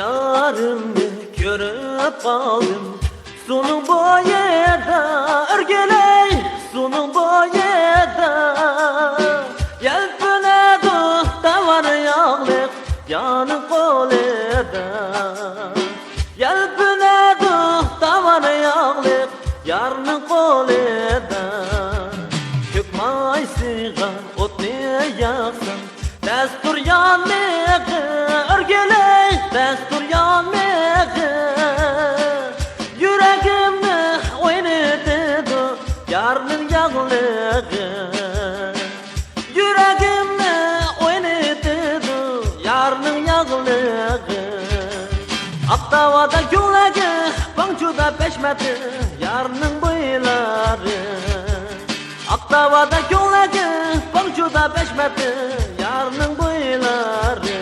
yarımni ko'rib qoldim. Suvning bo'yida o'rgilay, suvning bo'yida yalpinadi tavar yog'liq yoni qo'lida. Yalpinadi tavar yog'liq yarni qo'lida. Ko'kmay siyg'an o'tni yoqsin, dastur yonmig'i o'rgilay, dastur yonmig'i yuragimni o'ynatadi yarning yog'lig'i. Yuragimni o'ynatadi yarning yog'lig'i. Aqtavada yo'lagi bangjuda peshmati yarning bo'ylari. Aqtavada yo'lagi bangjuda peshmati yarning bo'ylari.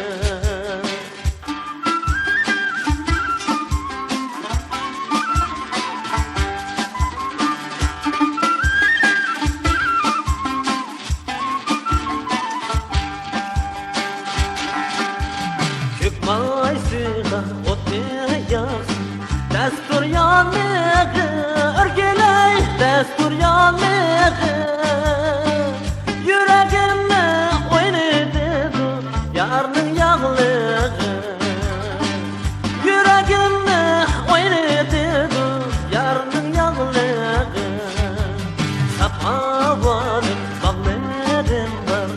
Ko'kmay siyg'an o'tni yoqsin, dastur yonmig'i o'rgilay, dastur yonmig'i yuragimni o'ynatadi yarning yog'lig'i. Yuragimni o'ynatadi yarning yog'lig'i. Sapavanim bag'larim bor,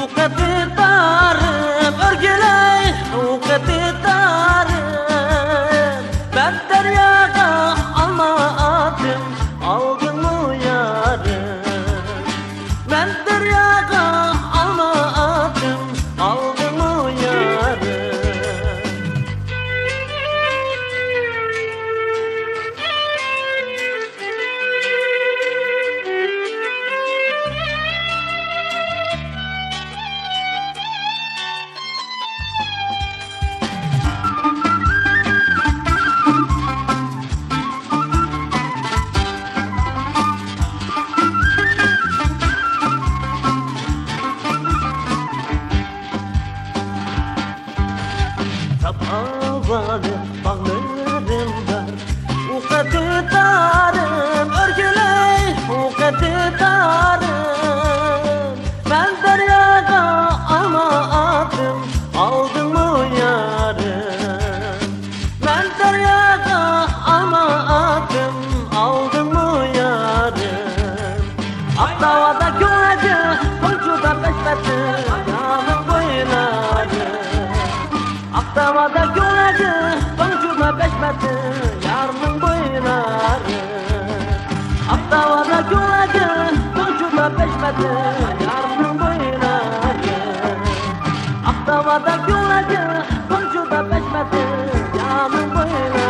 uqatidarim o'rgilay, uqatidarim. Ben deryaga almadım, aldın mı yarım? Ben deryaga almadım, aldın mı yarım? Havalı bağlarım var, uqatidarim o'rgilay, uqatidarim. Ben deryaga almadım, aldın mı yarım? Ben deryaga almadım, aldın mı yarım? Aqtavada yo'lagi bangjuda peshmati yarning bo'ylari. Aqtavada yo'lagi bangjuda peshmati yarning bo'ylari. Aqtavada yo'lagi bangjuda peshmati yarning bo'ylari. Aqtavada yo'lagi bangjuda peshmati yarning bo'ylari.